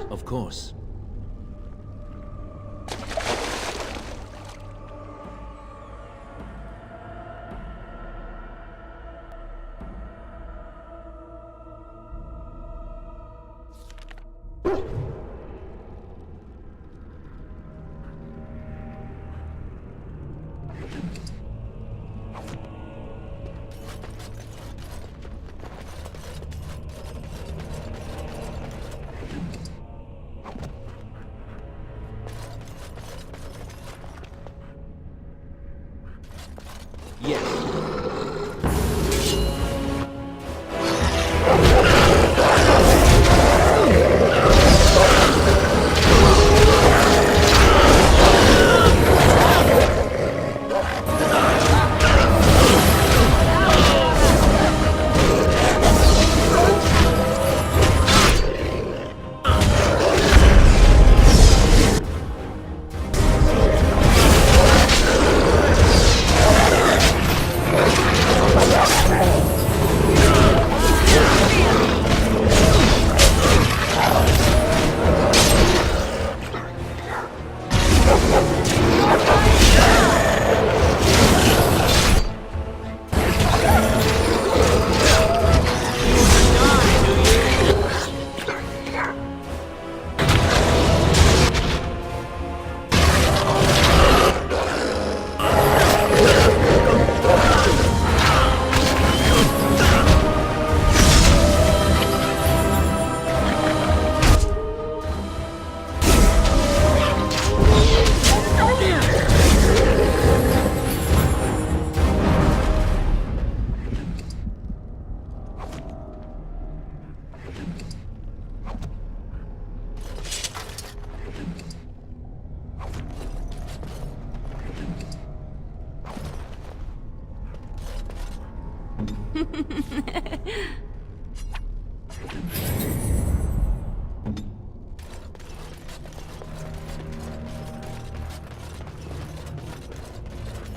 Of course.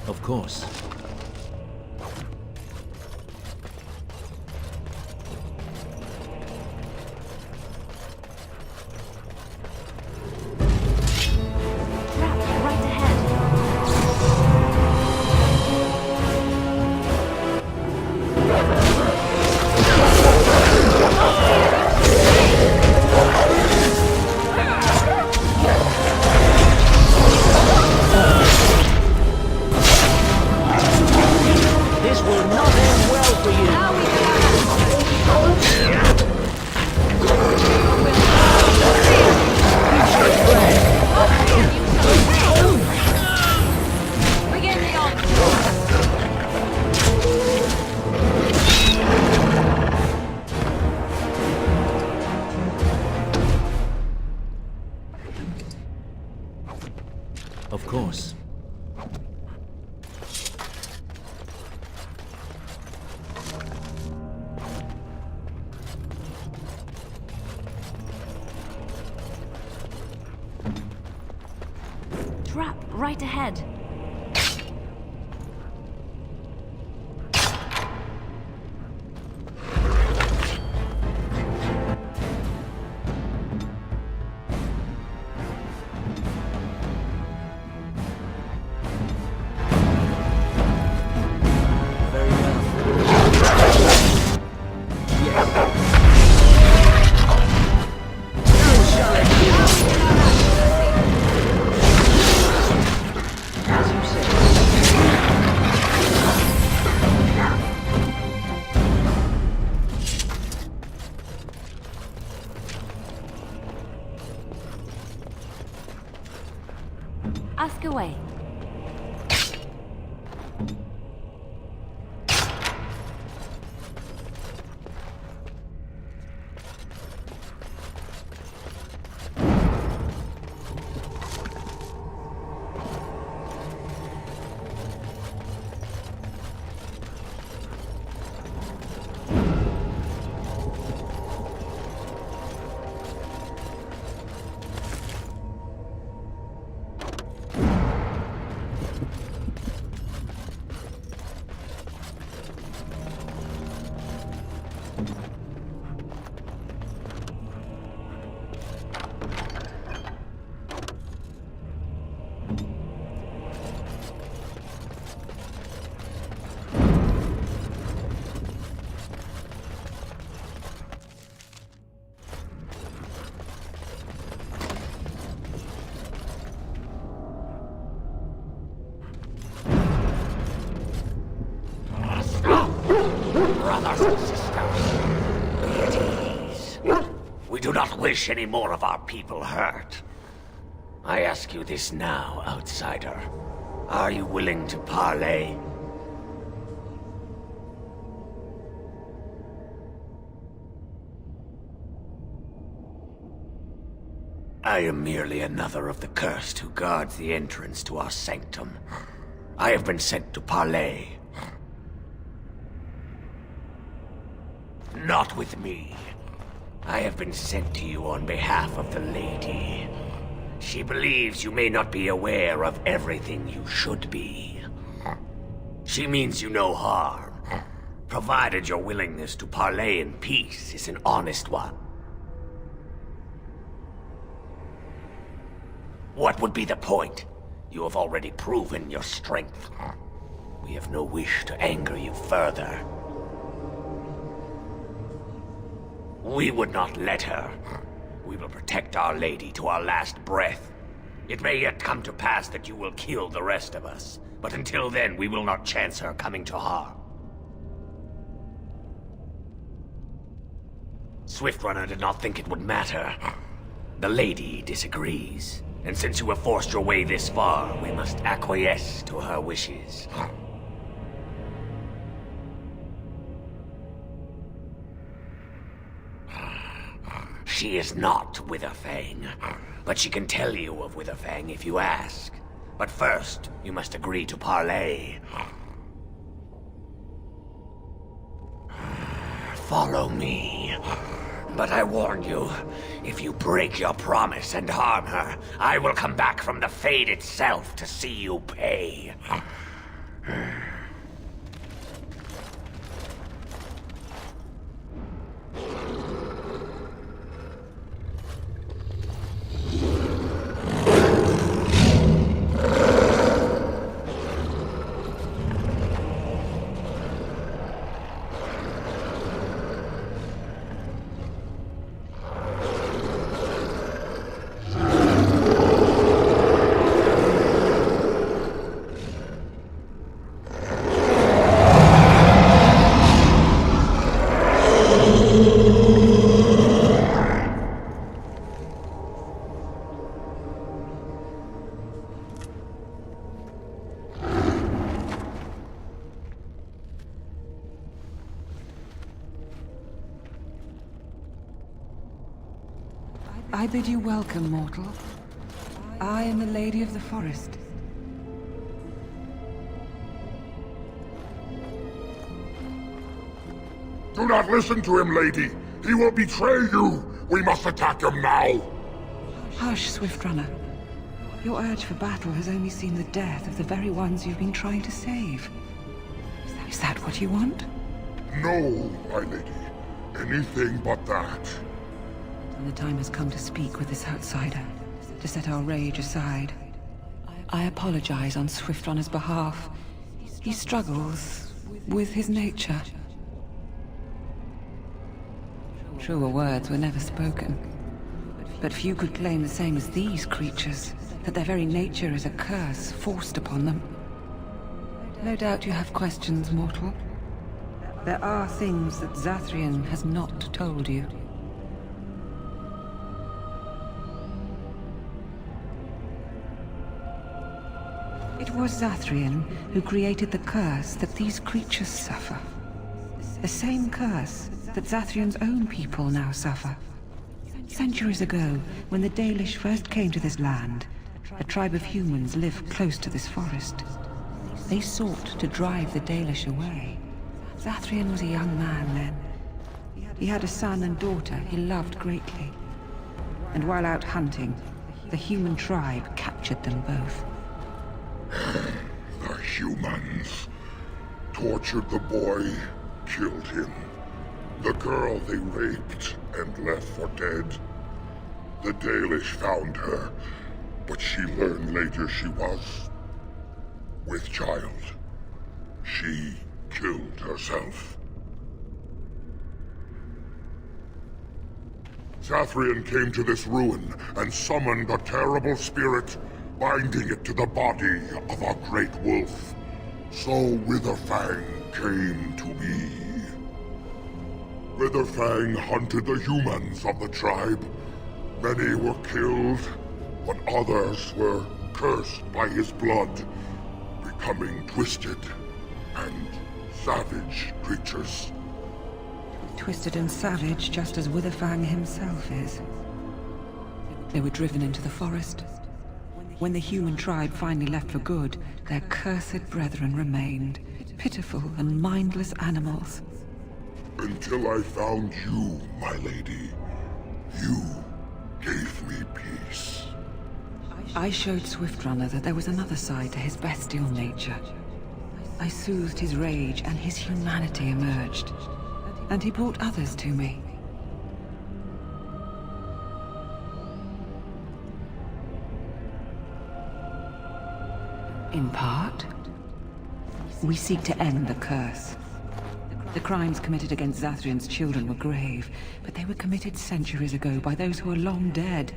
Of course. Of course. Trap right ahead. Ask away. Custom Scars. Be at ease. We do not wish any more of our people hurt. I ask you this now, outsider. Are you willing to parley? I am merely another of the cursed who guards the entrance to our sanctum. I have been sent to parley. Not with me. I have been sent to you on behalf of the lady. She believes you may not be aware of everything you should be. She means you no harm, provided your willingness to parley in peace is an honest one. What would be the point? You have already proven your strength. We have no wish to anger you further. We would not let her. We will protect Our Lady to our last breath. It may yet come to pass that you will kill the rest of us, but until then we will not chance her coming to harm. Swiftrunner did not think it would matter. The Lady disagrees. And since you have forced your way this far, we must acquiesce to her wishes. She is not Witherfang, but she can tell you of Witherfang if you ask. But first, you must agree to parley. Follow me. But I warn you, if you break your promise and harm her, I will come back from the Fade itself to see you pay. I bid you welcome, mortal. I am the Lady of the Forest. Do not listen to him, lady. He will betray you. We must attack him now. Hush, Swiftrunner. Your urge for battle has only seen the death of the very ones you've been trying to save. Is that what you want? No, my lady. Anything but that. And the time has come to speak with this outsider, to set our rage aside. I apologize on Swiftrunner's behalf. He struggles with his nature. Truer words were never spoken. But few could claim the same as these creatures, that their very nature is a curse forced upon them. No doubt you have questions, mortal. There are things that Zathrian has not told you. It was Zathrian who created the curse that these creatures suffer. The same curse that Zathrian's own people now suffer. Centuries ago, when the Dalish first came to this land, a tribe of humans lived close to this forest. They sought to drive the Dalish away. Zathrian was a young man then. He had a son and daughter he loved greatly. And while out hunting, the human tribe captured them both. The humans tortured the boy, killed him. The girl they raped and left for dead. The Dalish found her, but she learned later she was with child. She killed herself. Zathrian came to this ruin and summoned a terrible spirit, binding it to the body of a great wolf. So Witherfang came to be. Witherfang hunted the humans of the tribe. Many were killed, but others were cursed by his blood, becoming twisted and savage creatures. Twisted and savage, just as Witherfang himself is. They were driven into the forest. When the human tribe finally left for good, their cursed brethren remained, pitiful and mindless animals. Until I found you, my lady. You gave me peace. I showed Swiftrunner that there was another side to his bestial nature. I soothed his rage and his humanity emerged. And he brought others to me. In part, we seek to end the curse. The crimes committed against Zathrian's children were grave, but they were committed centuries ago by those who are long dead.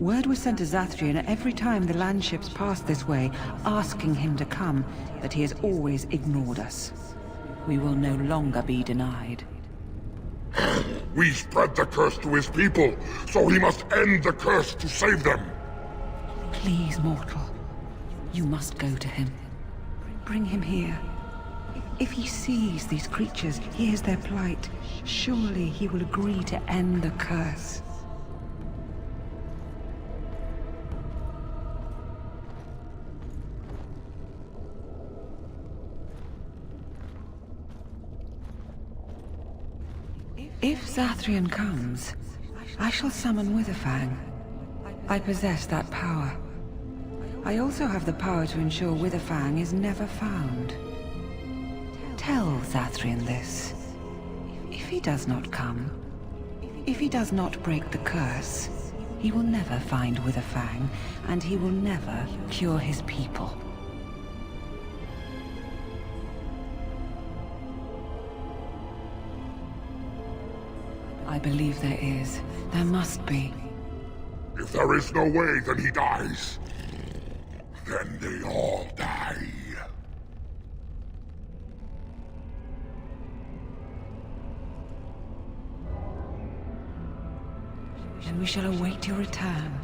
Word was sent to Zathrian every time the landships passed this way, asking him to come, but he has always ignored us. We will no longer be denied. We spread the curse to his people, so he must end the curse to save them. Please, mortal. You must go to him. Bring him here. If he sees these creatures, hears their plight, surely he will agree to end the curse. If Zathrian comes, I shall summon Witherfang. I possess that power. I also have the power to ensure Witherfang is never found. Tell Zathrian this. If he does not come, if he does not break the curse, he will never find Witherfang, and he will never cure his people. I believe there is. There must be. If there is no way, then he dies. Then they all die. And we shall await your return.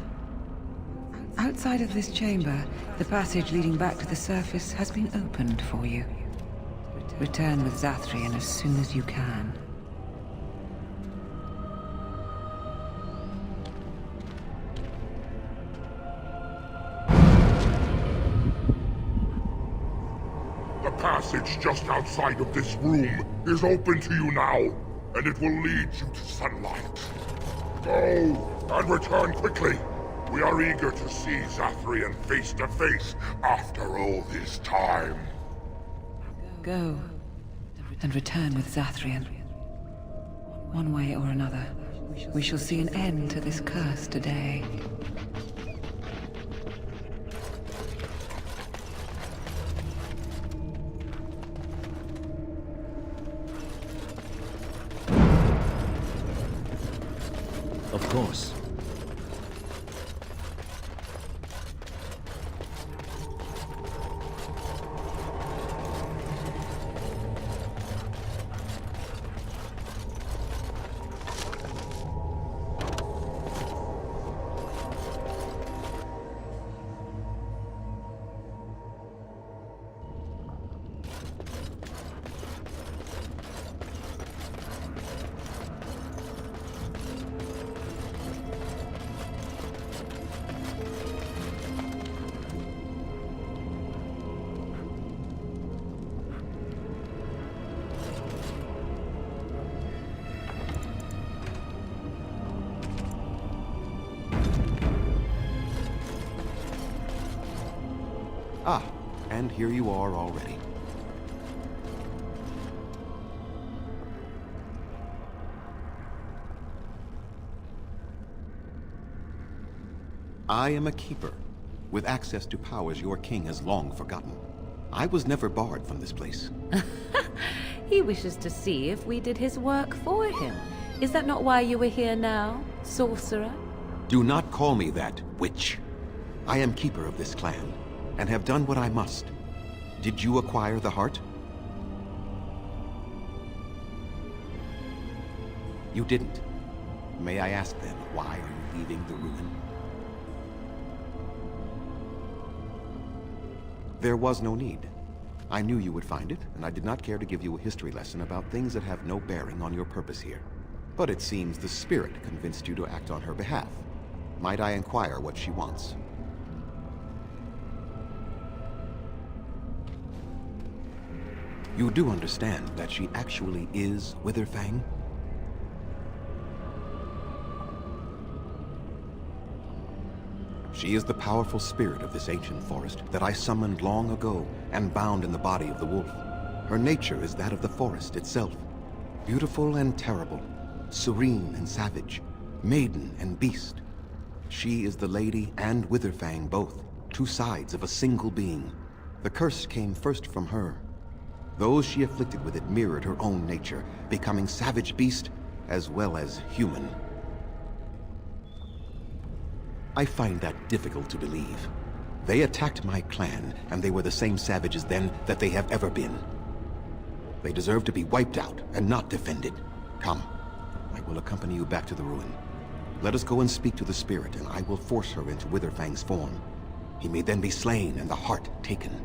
Outside of this chamber, the passage leading back to the surface has been opened for you. Return with Zathrian as soon as you can. The passage just outside of this room is open to you now, and it will lead you to sunlight. Go, and return quickly. We are eager to see Zathrian face to face after all this time. Go, and return with Zathrian. One way or another, we shall see an end to this curse today. Of course. Ah, and here you are already. I am a keeper, with access to powers your king has long forgotten. I was never barred from this place. He wishes to see if we did his work for him. Is that not why you were here now, sorcerer? Do not call me that, witch. I am keeper of this clan, and have done what I must. Did you acquire the heart? You didn't. May I ask then, why are you leaving the ruin? There was no need. I knew you would find it, and I did not care to give you a history lesson about things that have no bearing on your purpose here. But it seems the spirit convinced you to act on her behalf. Might I inquire what she wants? You do understand that she actually is Witherfang? She is the powerful spirit of this ancient forest that I summoned long ago and bound in the body of the wolf. Her nature is that of the forest itself. Beautiful and terrible, serene and savage, maiden and beast. She is the lady and Witherfang both, two sides of a single being. The curse came first from her. Those she afflicted with it mirrored her own nature, becoming savage beast as well as human. I find that difficult to believe. They attacked my clan, and they were the same savages then that they have ever been. They deserve to be wiped out and not defended. Come, I will accompany you back to the ruin. Let us go and speak to the spirit, and I will force her into Witherfang's form. He may then be slain and the heart taken.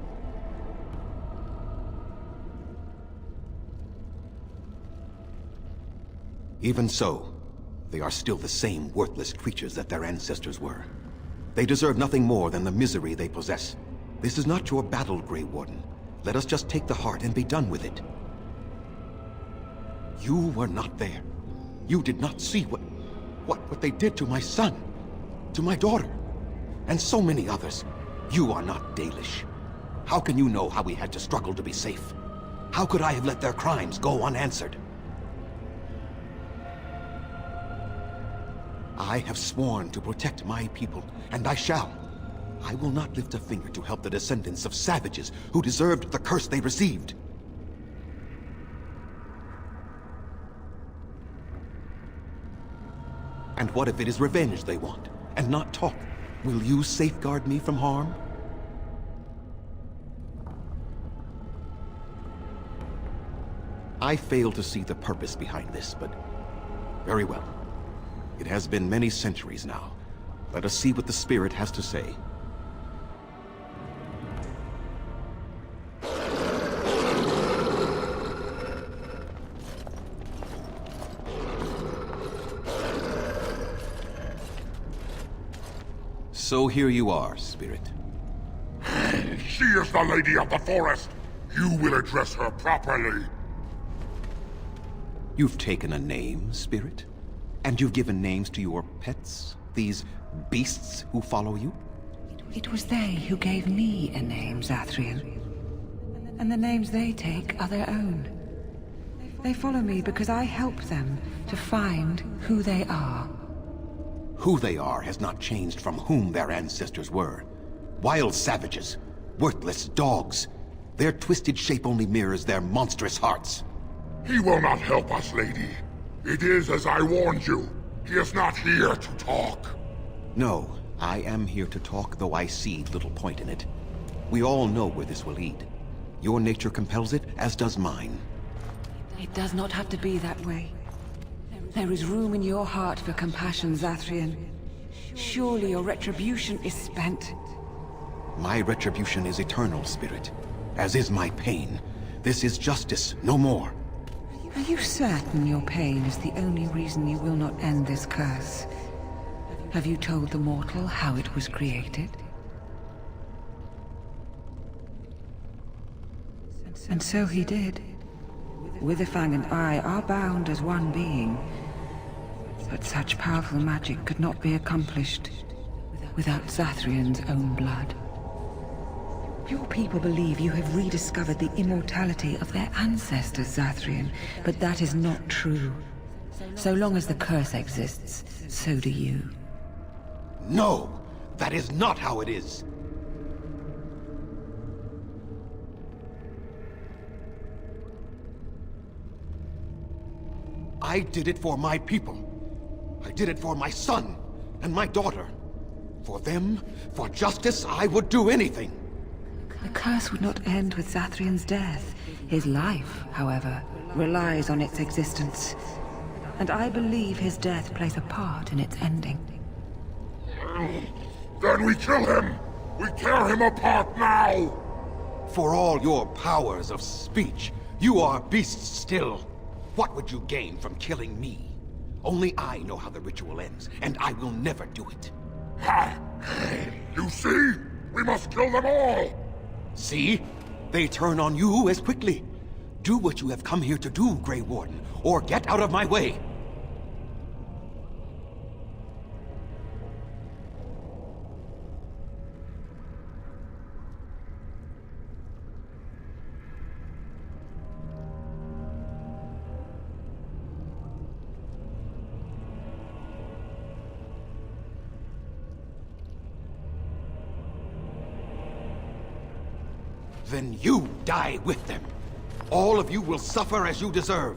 Even so, they are still the same worthless creatures that their ancestors were. They deserve nothing more than the misery they possess. This is not your battle, Grey Warden. Let us just take the heart and be done with it. You were not there. You did not see what they did to my son, to my daughter, and so many others. You are not Dalish. How can you know how we had to struggle to be safe? How could I have let their crimes go unanswered? I have sworn to protect my people, and I shall. I will not lift a finger to help the descendants of savages who deserved the curse they received. And what if it is revenge they want, and not talk? Will you safeguard me from harm? I fail to see the purpose behind this, but very well. It has been many centuries now. Let us see what the spirit has to say. So here you are, spirit. She is the lady of the forest. You will address her properly. You've taken a name, spirit? And you've given names to your pets? These beasts who follow you? It was they who gave me a name, Zathrian. And the names they take are their own. They follow me because I help them to find who they are. Who they are has not changed from whom their ancestors were. Wild savages, worthless dogs. Their twisted shape only mirrors their monstrous hearts. He will not help us, lady. It is as I warned you. He is not here to talk. No, I am here to talk, though I see little point in it. We all know where this will lead. Your nature compels it, as does mine. It does not have to be that way. There is room in your heart for compassion, Zathrian. Surely your retribution is spent. My retribution is eternal, spirit. As is my pain. This is justice, no more. Are you certain your pain is the only reason you will not end this curse? Have you told the mortal how it was created? And so he did. Witherfang and I are bound as one being. But such powerful magic could not be accomplished without Zathrian's own blood. Your people believe you have rediscovered the immortality of their ancestors, Zathrian, but that is not true. So long as the curse exists, so do you. No! That is not how it is! I did it for my people. I did it for my son and my daughter. For them, for justice, I would do anything. The curse would not end with Zathrian's death. His life, however, relies on its existence. and I believe his death plays a part in its ending. Then we kill him! We tear him apart now! For all your powers of speech, you are beasts still. What would you gain from killing me? Only I know how the ritual ends, and I will never do it. Ha! You see? We must kill them all! See? They turn on you as quickly. Do what you have come here to do, Grey Warden, or get out of my way. Then you die with them. All of you will suffer as you deserve.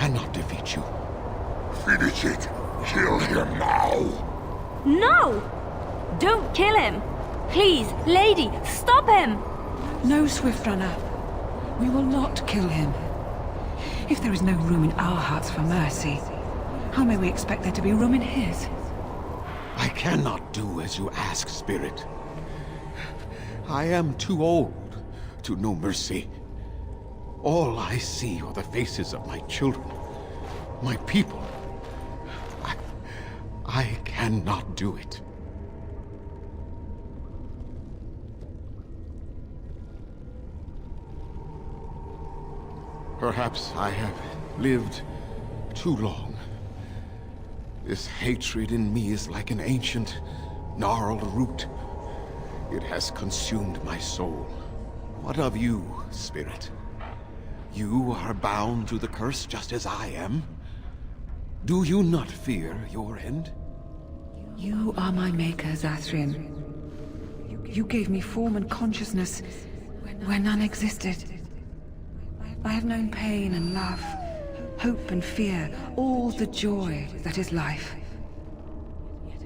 cannot defeat you. Finish it. Kill him now. No! Don't kill him! Please, lady, stop him! No, Swift Runner. We will not kill him. If there is no room in our hearts for mercy, how may we expect there to be room in his? I cannot do as you ask, Spirit. I am too old to know mercy. All I see are the faces of my children, my people. I cannot do it. Perhaps I have lived too long. This hatred in me is like an ancient, gnarled root. It has consumed my soul. What of you, Spirit? You are bound to the curse just as I am. Do you not fear your end? You are my maker, Zathrian. You gave me form and consciousness where none existed. I have known pain and love, hope and fear, all the joy that is life.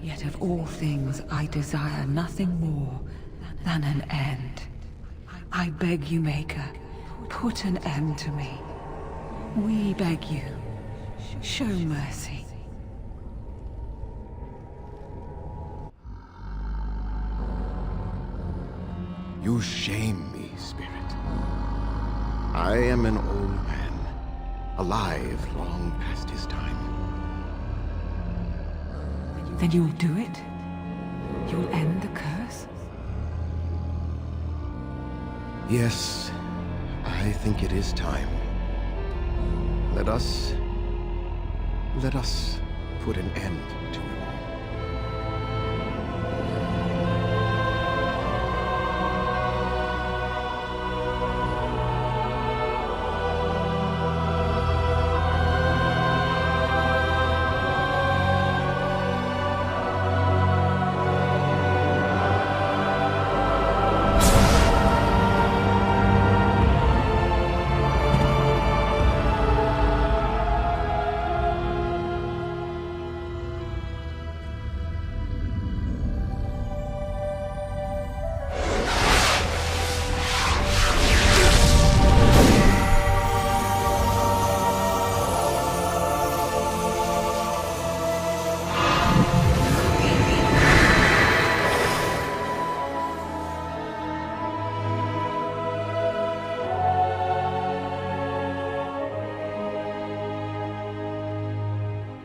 Yet of all things, I desire nothing more than an end. I beg you, Maker, put an end to me. We beg you, show mercy. You shame me, Spirit. I am an old man, alive long past his time. Then you'll do it? You'll end the curse? Yes, I I think it is time. Let us put an end to it all.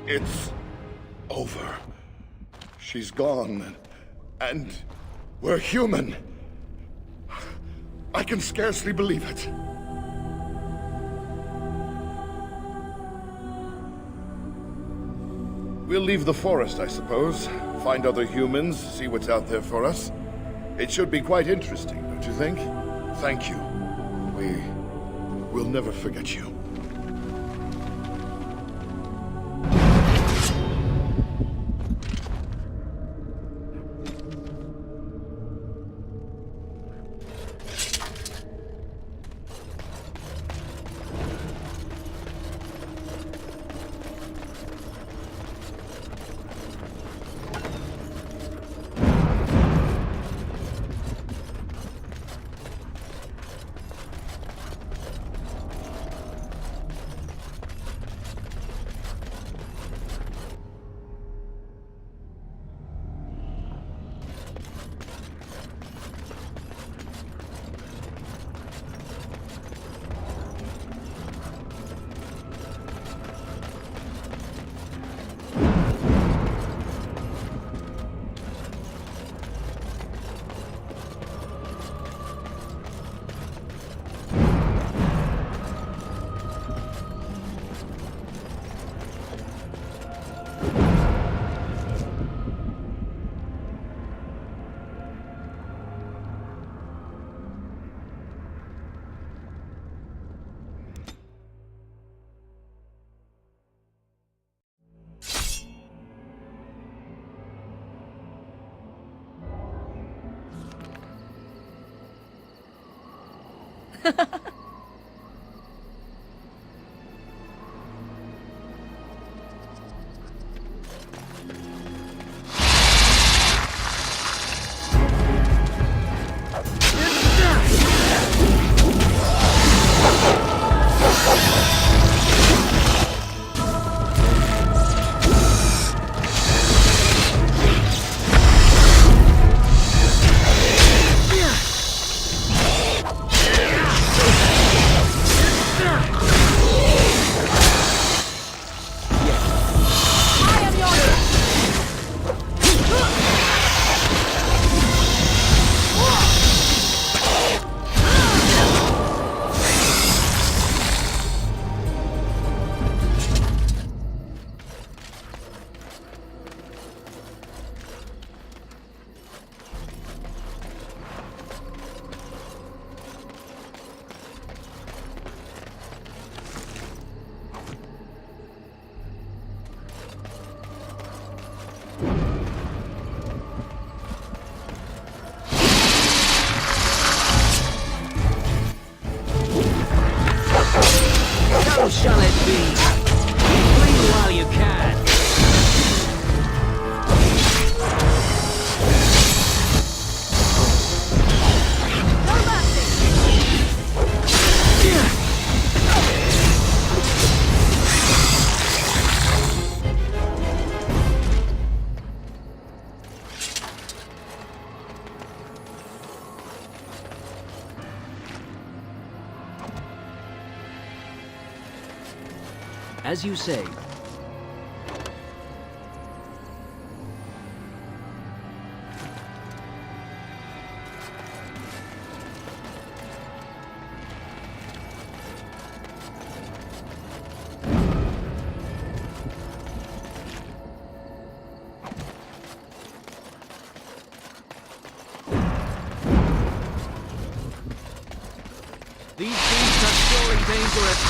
It's over. She's gone. And we're human. I can scarcely believe it. We'll leave the forest, I suppose. Find other humans, see what's out there for us. It should be quite interesting, don't you think? Thank you. We'll never forget you. Shall it be? Flee while you can. As you say. These beasts are surely dangerous.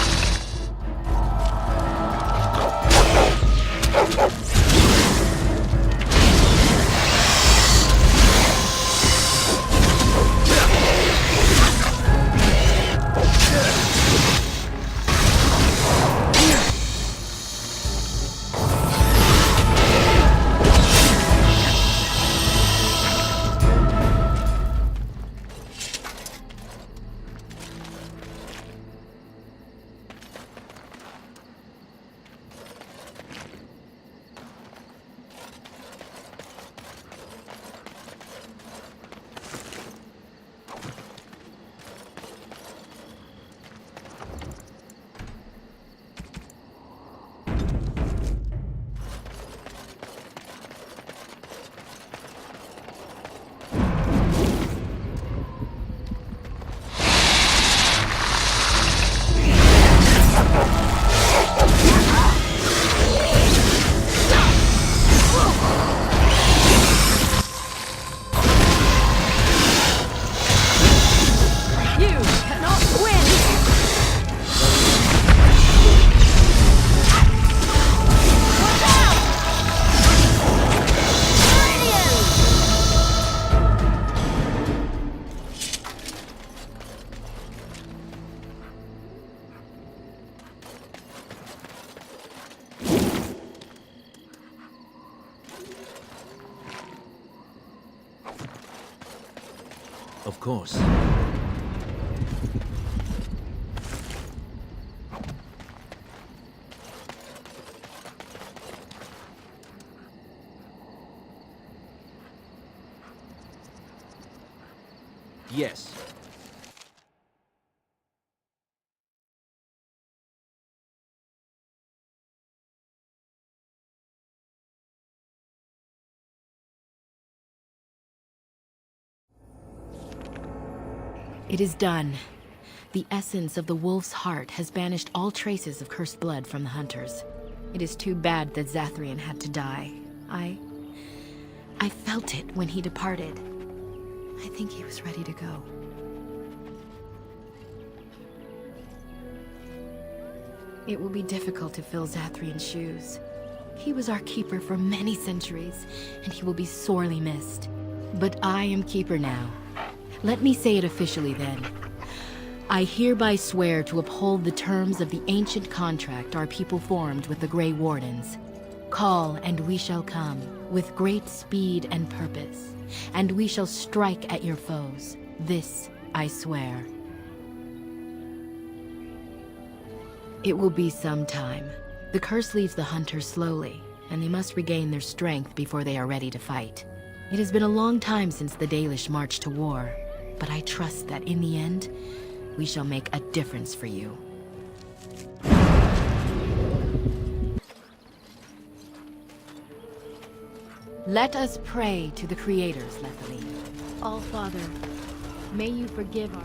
Of course. Yes. It is done. The essence of the wolf's heart has banished all traces of cursed blood from the hunters. It is too bad that Zathrian had to die. I felt it when he departed. I think he was ready to go. It will be difficult to fill Zathrian's shoes. He was our keeper for many centuries, and he will be sorely missed. But I am keeper now. Let me say it officially then. I hereby swear to uphold the terms of the ancient contract our people formed with the Grey Wardens. Call and we shall come, with great speed and purpose, and we shall strike at your foes. This I swear. It will be some time. The curse leaves the hunters slowly, and they must regain their strength before they are ready to fight. It has been a long time since the Dalish marched to war, but I trust that in the end, we shall make a difference for you. Let us pray to the creators, Lethalie. All-Father, may you forgive our...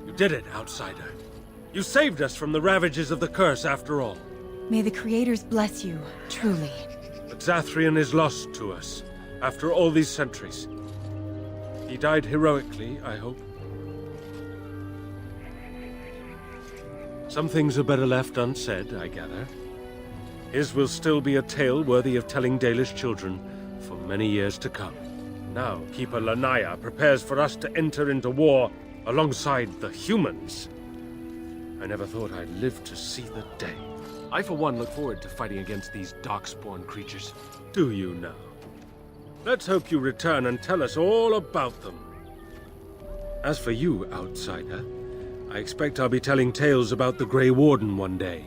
You did it, outsider. You saved us from the ravages of the curse after all. May the creators bless you, truly. But Zathrian is lost to us, after all these centuries. He died heroically, I hope. Some things are better left unsaid, I gather. His will still be a tale worthy of telling Dalish children for many years to come. Now, Keeper Lanaya prepares for us to enter into war alongside the humans. I never thought I'd live to see the day. I, for one, look forward to fighting against these darkspawn creatures. Do you now? Let's hope you return and tell us all about them. As for you, outsider, I expect I'll be telling tales about the Grey Warden one day,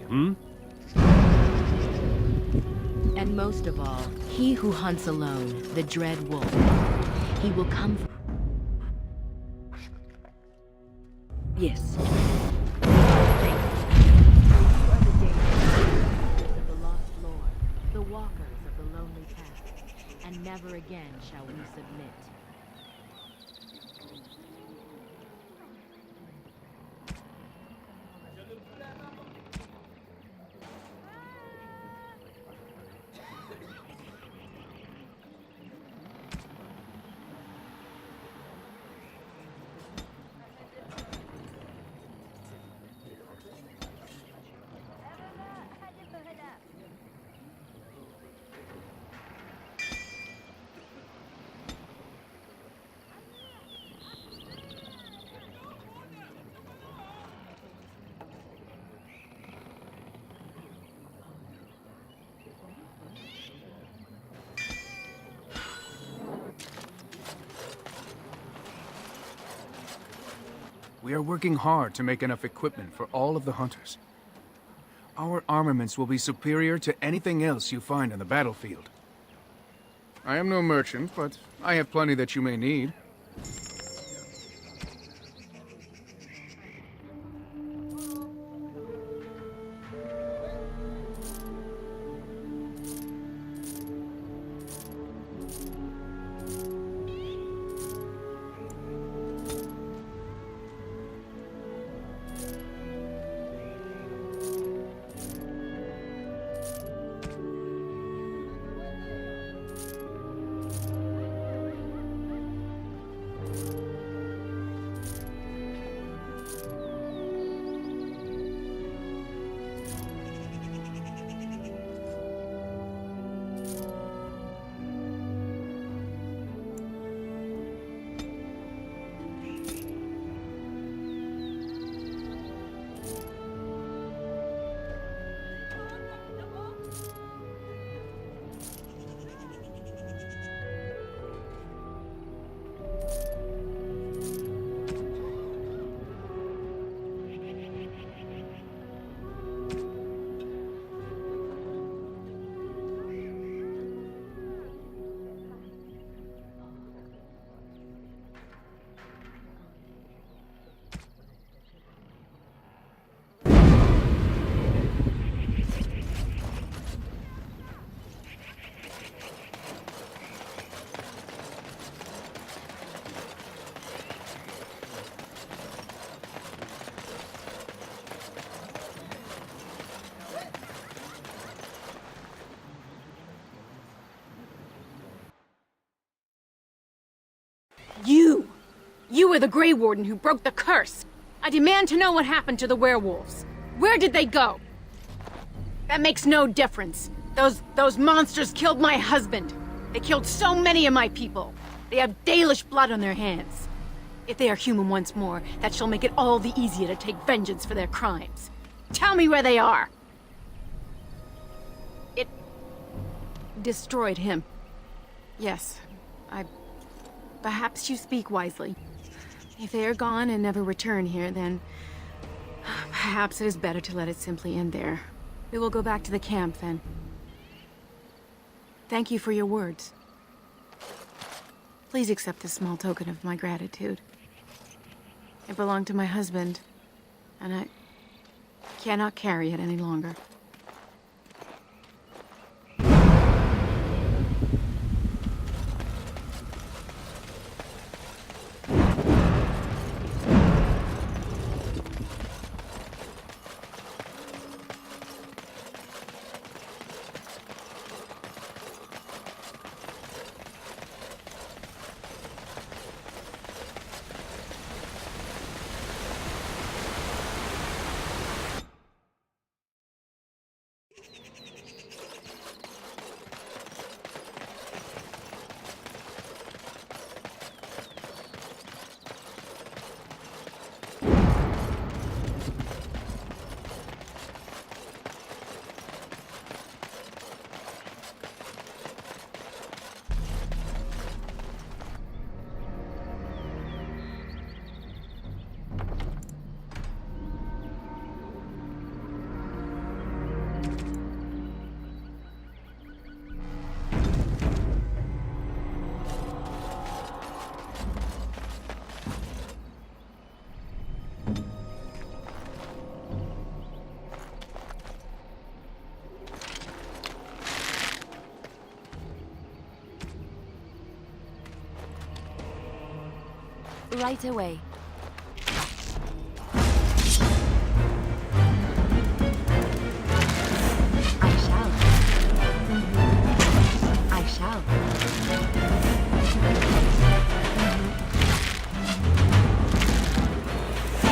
And most of all, he who hunts alone, the Dread Wolf. He will come... Yes. The walkers of the lonely path, and never again shall we submit. We are working hard to make enough equipment for all of the hunters. Our armaments will be superior to anything else you find on the battlefield. I am no merchant, but I have plenty that you may need. You were the Grey Warden who broke the curse. I demand to know what happened to the werewolves. Where did they go? That makes no difference. Those monsters killed my husband. They killed so many of my people. They have Dalish blood on their hands. If they are human once more, that shall make it all the easier to take vengeance for their crimes. Tell me where they are. It destroyed him. Yes, perhaps you speak wisely. If they are gone and never return here, then perhaps it is better to let it simply end there. We will go back to the camp, then. Thank you for your words. Please accept this small token of my gratitude. It belonged to my husband, and I cannot carry it any longer. Right away. I shall. I shall.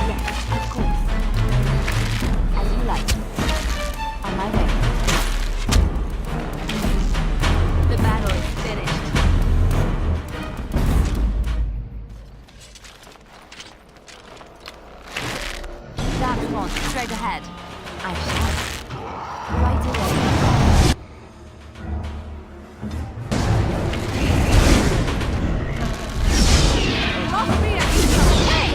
Yes, of course. As you like. On my way. The battle is finished. Straight ahead. I shall. Right away. Lost me at way!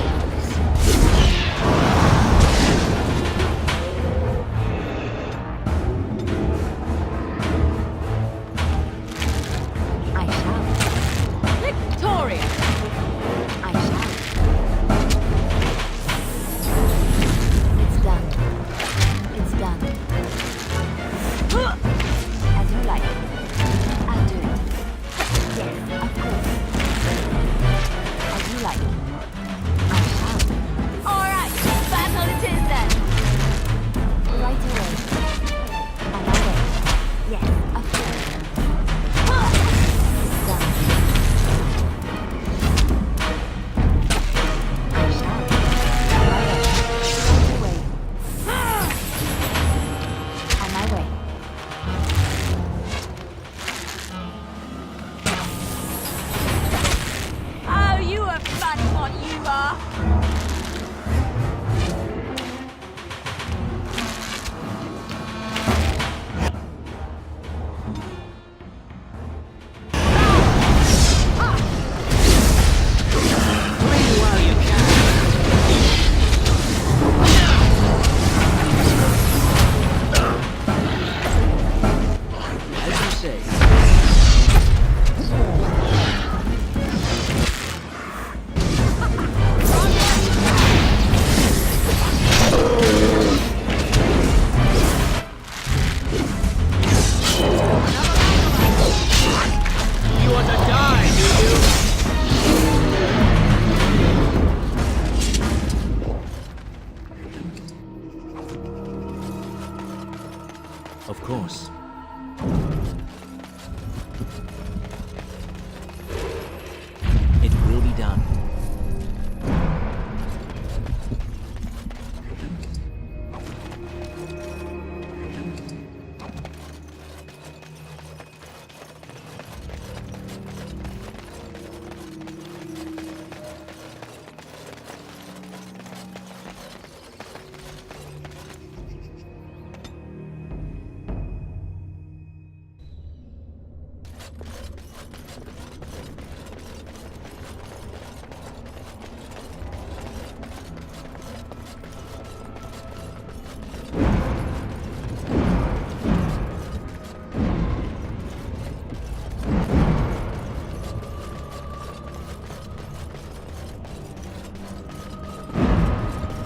over! Flee while you can. As you say. You want to die, do you? Of course. It will be done.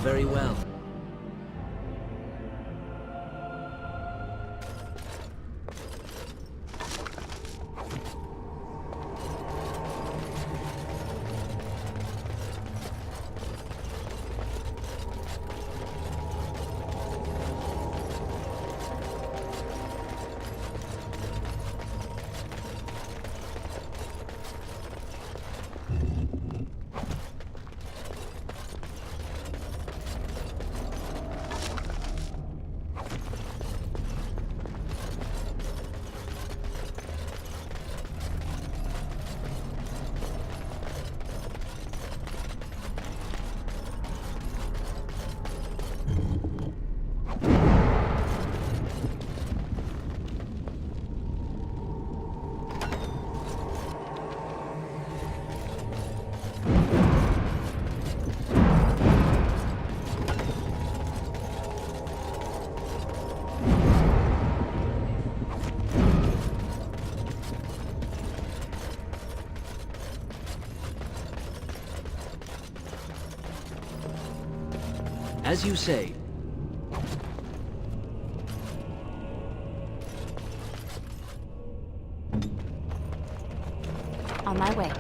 Very well. As you say. On my way.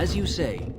As you say.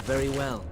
Very well.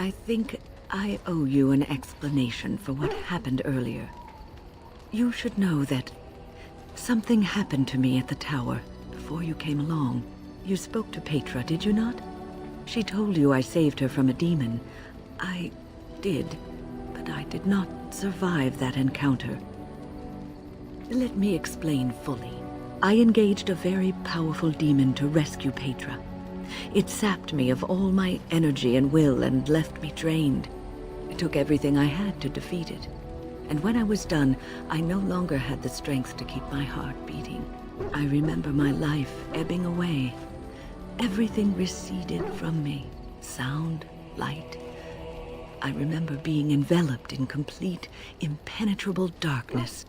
I think I owe you an explanation for what happened earlier. You should know that something happened to me at the tower before you came along. You spoke to Petra, did you not? She told you I saved her from a demon. I did, but I did not survive that encounter. Let me explain fully. I engaged a very powerful demon to rescue Petra. It sapped me of all my energy and will and left me drained. It took everything I had to defeat it. And when I was done, I no longer had the strength to keep my heart beating. I remember my life ebbing away. Everything receded from me. Sound, light. I remember being enveloped in complete, impenetrable darkness.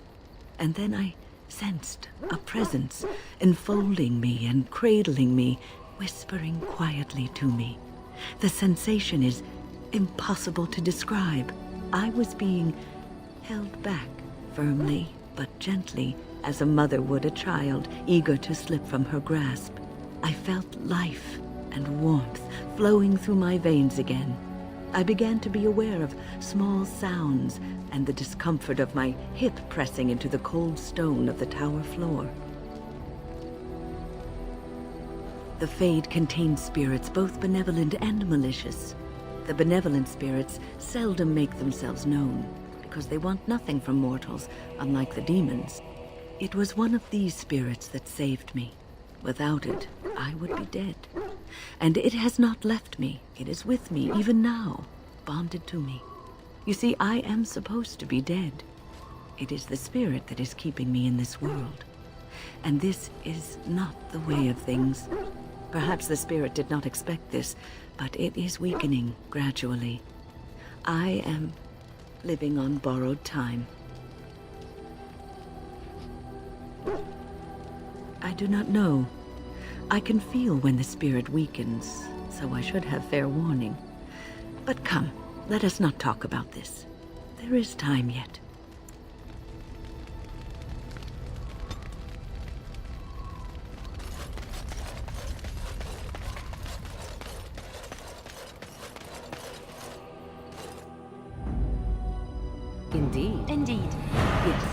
And then I sensed a presence enfolding me and cradling me, whispering quietly to me. The sensation is impossible to describe. I was being held back, firmly but gently, as a mother would a child eager to slip from her grasp. I felt life and warmth flowing through my veins again. I began to be aware of small sounds and the discomfort of my hip pressing into the cold stone of the tower floor. The Fade contains spirits both benevolent and malicious. The benevolent spirits seldom make themselves known, because they want nothing from mortals, unlike the demons. It was one of these spirits that saved me. Without it, I would be dead. And it has not left me. It is with me even now, bonded to me. You see, I am supposed to be dead. It is the spirit that is keeping me in this world. And this is not the way of things. Perhaps the spirit did not expect this, but it is weakening gradually. I am living on borrowed time. I do not know. I can feel when the spirit weakens, so I should have fair warning. But come, let us not talk about this. There is time yet. Indeed. Indeed. Yes.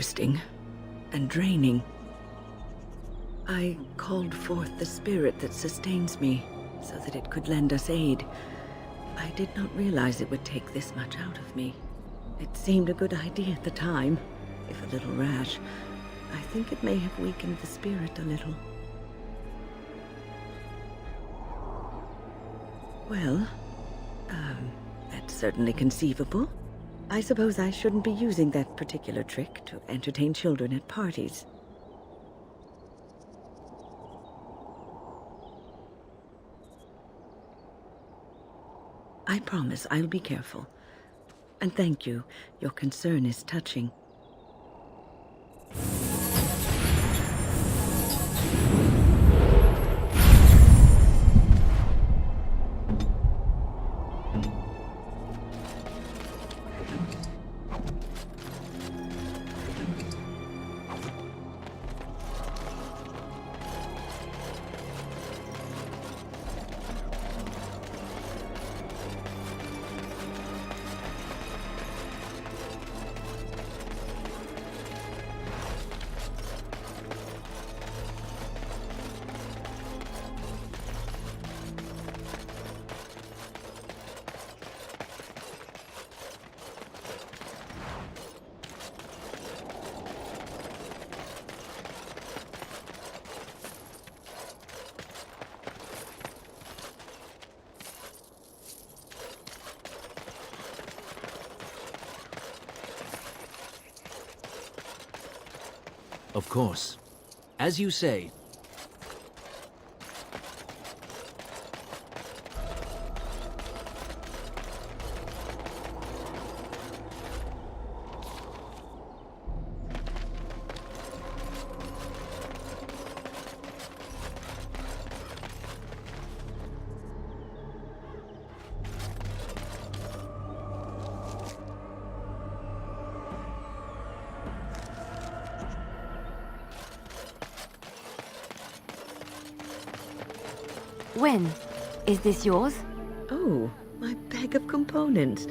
interesting and draining. I called forth the spirit that sustains me so that it could lend us aid. I did not realize it would take this much out of me. It seemed a good idea at the time, if a little rash. I think it may have weakened the spirit a little. Well, that's certainly conceivable. I suppose I shouldn't be using that particular trick to entertain children at parties. I promise I'll be careful. And thank you. Your concern is touching. Of course. As you say. Wynn, is this yours? Oh, my bag of components.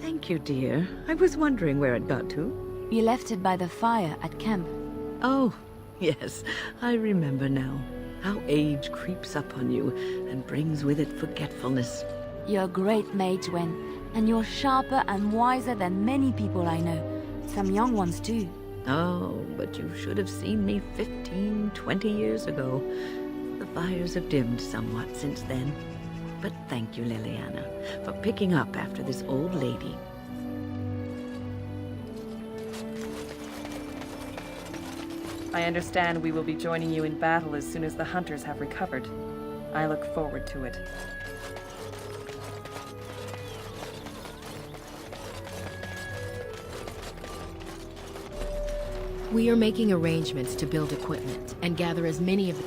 Thank you, dear. I was wondering where it got to. You left it by the fire at camp. Oh, yes. I remember now. How age creeps up on you and brings with it forgetfulness. You're a great mage, Wynn, and you're sharper and wiser than many people I know. Some young ones, too. Oh, but you should have seen me 15, 20 years ago. The fires have dimmed somewhat since then. But thank you, Liliana, for picking up after this old lady. I understand we will be joining you in battle as soon as the hunters have recovered. I look forward to it. We are making arrangements to build equipment and gather as many of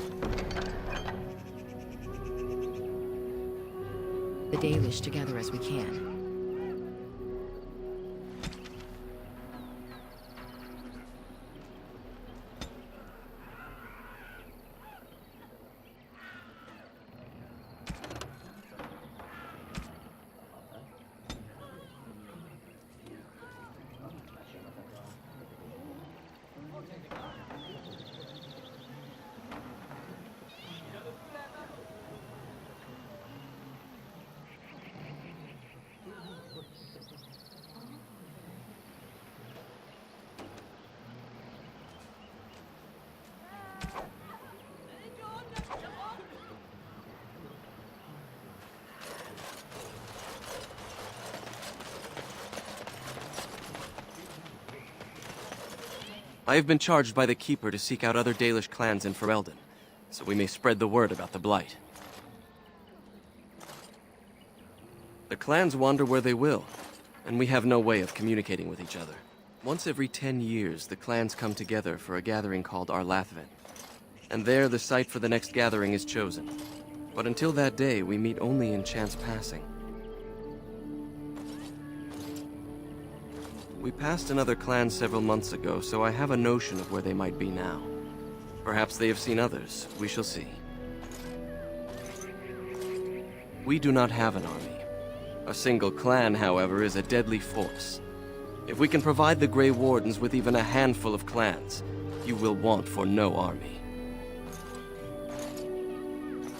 the Dalish together as we can. I have been charged by the Keeper to seek out other Dalish clans in Ferelden, so we may spread the word about the Blight. The clans wander where they will, and we have no way of communicating with each other. Once every 10 years, the clans come together for a gathering called Arlathven, and there the site for the next gathering is chosen. But until that day, we meet only in chance passing. We passed another clan several months ago, so I have a notion of where they might be now. Perhaps they have seen others. We shall see. We do not have an army. A single clan, however, is a deadly force. If we can provide the Grey Wardens with even a handful of clans, you will want for no army.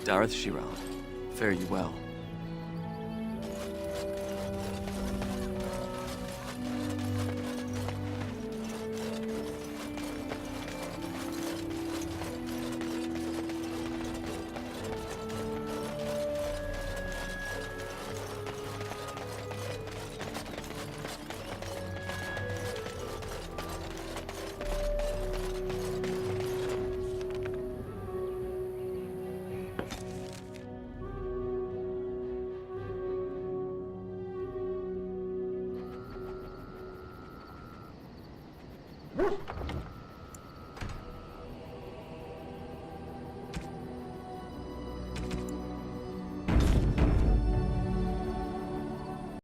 Dareth Shiran, fare you well. What?